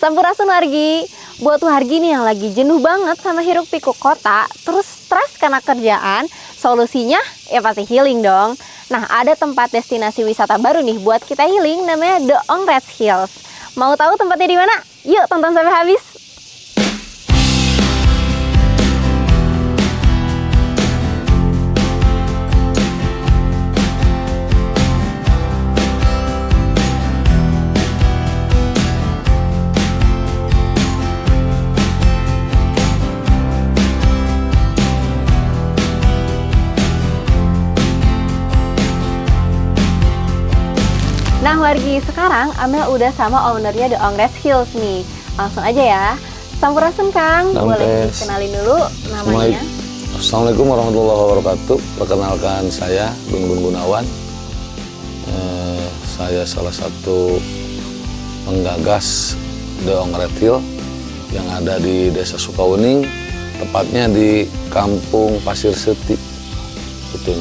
Sampurasun wargi. Buat wargi nih yang lagi jenuh banget sama hiruk pikuk kota, terus stres karena kerjaan, solusinya ya pasti healing dong. Nah, ada tempat destinasi wisata baru nih buat kita healing, namanya The Ongres Hills. Mau tahu tempatnya di mana? Yuk tonton sampai habis. Nah wargi, sekarang Amel udah sama ownernya The Ongres Hills nih. Langsung aja ya. Sampurasun Kang, boleh dikenalin dulu namanya? Assalamualaikum warahmatullahi wabarakatuh. Perkenalkan saya Gun Gun Gunawan. Saya salah satu penggagas The Ongres Hills yang ada di Desa Sukawuning, tepatnya di Kampung Pasir Seti. Betul.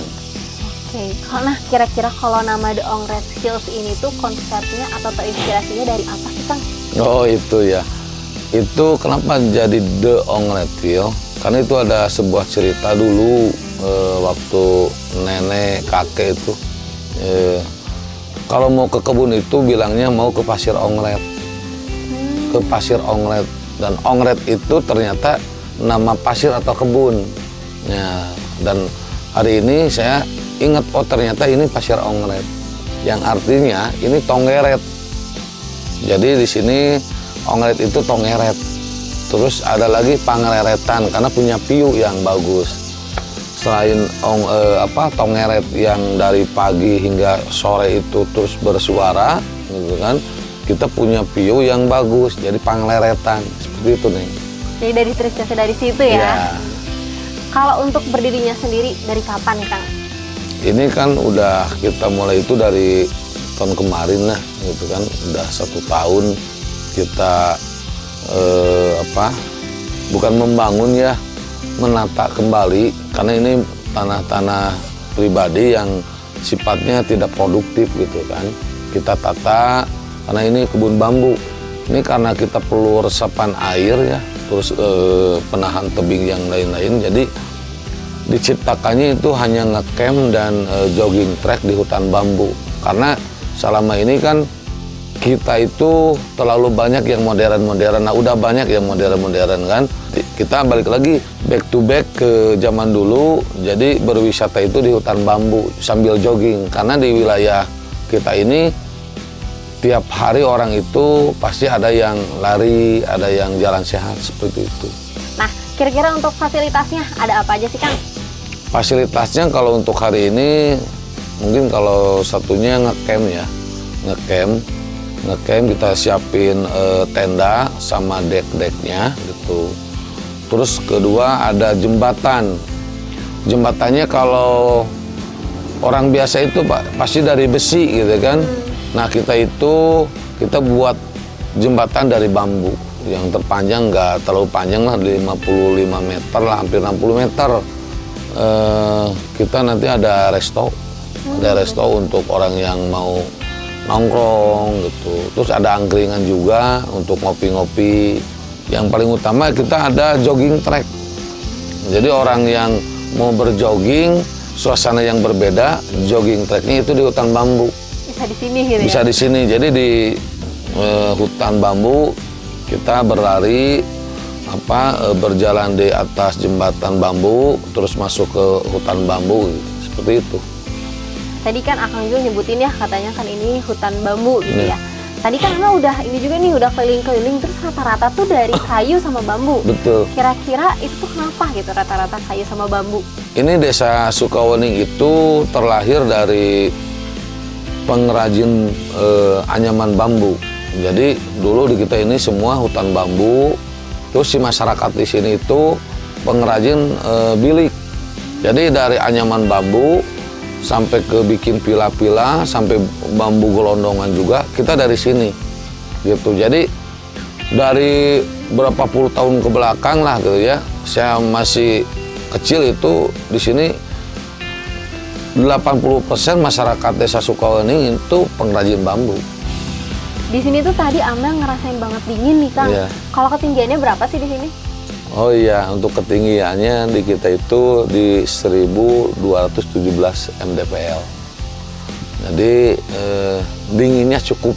Oke, nah kira-kira kalau nama The Ongres Hills ini tuh konsepnya atau terinspirasinya dari apa sih Kang? Oh itu ya, itu kenapa jadi The Ongres Hills? Karena itu ada sebuah cerita dulu waktu nenek kakek itu kalau mau ke kebun itu bilangnya mau ke Pasir Ongret, ke Pasir Ongret, dan Ongret itu ternyata nama pasir atau kebun. Ya, dan hari ini saya ingat, oh ternyata ini Pasir Ongret, yang artinya ini Tonggeret. Jadi di sini Ongret itu Tonggeret. Terus ada lagi Pangleretan karena punya piu yang bagus. Selain Tonggeret yang dari pagi hingga sore itu terus bersuara, gitu kan? Kita punya piu yang bagus, jadi Pangleretan seperti itu nih. Jadi dari terinspirasi dari situ ya. Ya. Kalau untuk berdirinya sendiri dari kapan nih Kang? Ini kan udah kita mulai itu dari tahun kemarin lah, gitu kan, udah 1 tahun kita bukan membangun ya, menata kembali, karena ini tanah-tanah pribadi yang sifatnya tidak produktif gitu kan. Kita tata karena ini kebun bambu. Ini karena kita perlu resapan air ya, terus penahan tebing yang lain-lain, jadi diciptakannya itu hanya ngecamp dan jogging track di hutan bambu. Karena selama ini kan kita itu terlalu banyak yang modern-modern. Nah udah banyak yang modern-modern kan, kita balik lagi back to back ke zaman dulu. Jadi berwisata itu di hutan bambu sambil jogging. Karena di wilayah kita ini tiap hari orang itu pasti ada yang lari, ada yang jalan sehat seperti itu. Nah kira-kira untuk fasilitasnya ada apa aja sih Kang? Fasilitasnya kalau untuk hari ini mungkin kalau satunya ngecamp ya, ngecamp kita siapin tenda sama deck-decknya gitu. Terus kedua ada jembatan. Jembatannya kalau orang biasa itu pasti dari besi gitu kan. Nah kita buat jembatan dari bambu yang terpanjang, nggak terlalu panjang lah, 55 meter lah, hampir 60 meter. Kita nanti ada resto untuk orang yang mau nongkrong gitu. Terus ada angkringan juga untuk ngopi-ngopi. Yang paling utama kita ada jogging track. Jadi orang yang mau berjogging, suasana yang berbeda, jogging tracknya itu di hutan bambu. Bisa di sini gitu ya? Bisa di sini. Jadi di hutan bambu kita berlari, berjalan di atas jembatan bambu, terus masuk ke hutan bambu, seperti itu. Tadi kan Akang Jul nyebutin ya, katanya kan ini hutan bambu gitu Ya. ya. Tadi kan Amel udah ini juga nih, udah keliling-keliling, terus rata-rata tuh dari kayu sama bambu. Betul. Kira-kira itu tuh kenapa gitu rata-rata kayu sama bambu? Ini Desa Sukawuning itu terlahir dari pengrajin anyaman bambu. Jadi dulu di kita ini semua hutan bambu. Terus si masyarakat di sini itu pengrajin bilik. Jadi dari anyaman bambu sampai ke bikin pila-pila, sampai bambu gelondongan juga kita dari sini. Gitu. Jadi dari berapa puluh tahun ke belakang lah gitu ya. Saya masih kecil itu di sini 80% masyarakat Desa Sukawuning itu pengrajin bambu. Di sini tuh tadi Amel ngerasain banget dingin nih Kang. Iya. Kalau ketinggiannya berapa sih di sini? Oh iya, untuk ketinggiannya di kita itu di 1217 mdpl. Jadi dinginnya cukup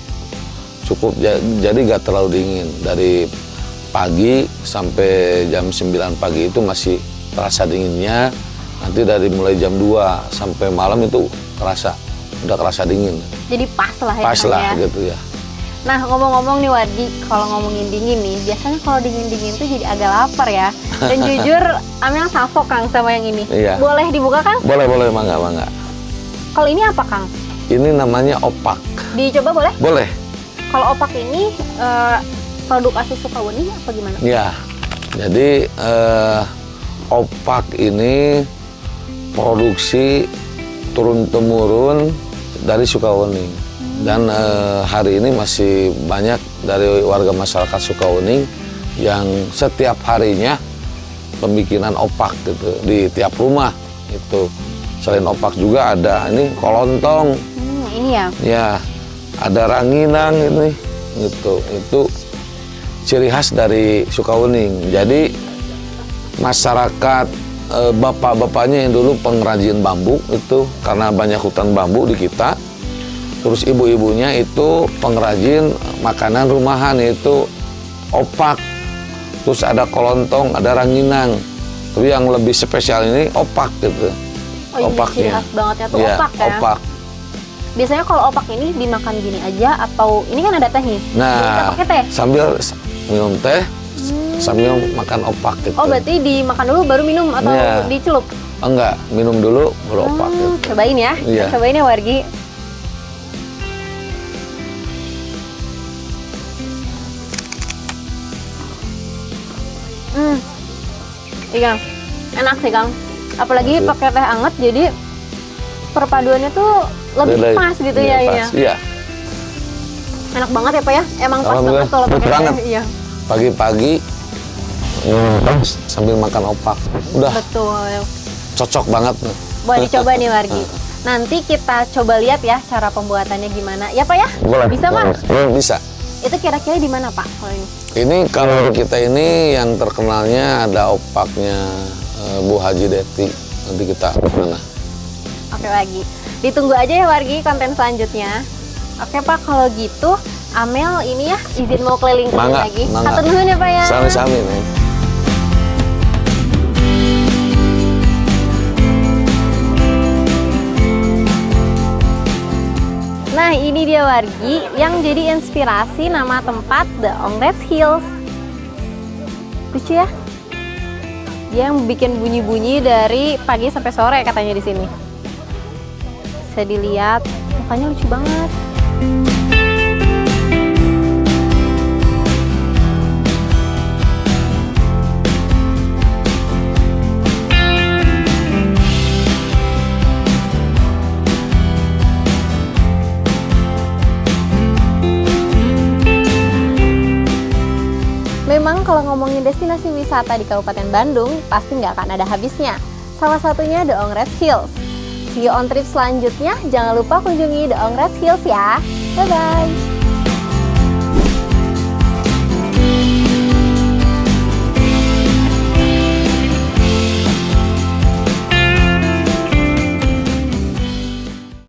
jadi nggak terlalu dingin. Dari pagi sampai jam 9 pagi itu masih terasa dinginnya. Nanti dari mulai jam 2 sampai malam itu udah kerasa dingin. Jadi pas lah ya. Pas Kang, lah ya. gitu ya. Nah ngomong-ngomong nih Wargi, kalau ngomongin dingin nih, biasanya kalau dingin-dingin tuh jadi agak lapar ya. Dan jujur Amel salfok Kang sama yang ini. Iya. Boleh dibuka Kang? Boleh, mangga. Kalau ini apa Kang? Ini namanya opak. Dicoba boleh? Boleh. Kalau opak ini produk asli Sukawuni apa gimana? Ya, jadi opak ini produksi turun-temurun dari Sukawuni. Dan hari ini masih banyak dari warga masyarakat Sukawuni yang setiap harinya pembikinan opak gitu di tiap rumah itu. Selain opak juga ada ini kolontong. Ini ya. Ya, ada ranginang ini gitu. Itu ciri khas dari Sukawuni. Jadi masyarakat bapak-bapaknya yang dulu pengrajin bambu itu karena banyak hutan bambu di kita. Terus ibu-ibunya itu pengrajin makanan rumahan itu opak. Terus ada kolontong, ada ranginang. Tapi yang lebih spesial ini opak gitu. Oh, ini ciri khas bangetnya tuh ya, opak ya. Opak. Biasanya kalau opak ini dimakan gini aja atau ini kan ada tehnya? Nah, kita pakai teh? sambil minum teh, sambil makan opak gitu. Oh, berarti dimakan dulu baru minum atau Ya. dicelup? Enggak, minum dulu baru opak gitu. Cobain ya. Iya. Cobain ya Wargi. Iya, enak sih Kang. Apalagi pakai teh anget, jadi perpaduannya tuh lebih pas gitu ya. Pas. Iya. Enak banget ya Pak ya. Emang pas Alhamdulillah, banget kalau pas pakai banget. teh. Iya. Pagi-pagi sambil makan opak. Udah Betul. cocok banget. Boleh dicoba nih Wargi. Nanti kita coba lihat ya cara pembuatannya gimana. Ya Pak ya? Boleh. Bisa Pak? Bisa. Itu kira-kira di mana Pak kalau ini? Ini kalau kita ini yang terkenalnya ada opaknya Bu Haji Deti. Nanti kita mana? Oke lagi. Ditunggu aja ya Wargi konten selanjutnya. Oke Pak, kalau gitu Amel ini ya izin mau keliling-keliling Mangga, lagi. mangga. Hatur nuhun ya Pak ya. Sami-sami nih. Nah ini dia Wargi yang jadi inspirasi nama tempat The Ongres Hills. Lucu ya? Dia yang bikin bunyi-bunyi dari pagi sampai sore katanya di sini. Bisa dilihat, mukanya lucu banget. Memang kalau ngomongin destinasi wisata di Kabupaten Bandung, pasti nggak akan ada habisnya. Salah satunya The Ongres Hills. See you on trip selanjutnya, jangan lupa kunjungi The Ongres Hills ya. Bye-bye!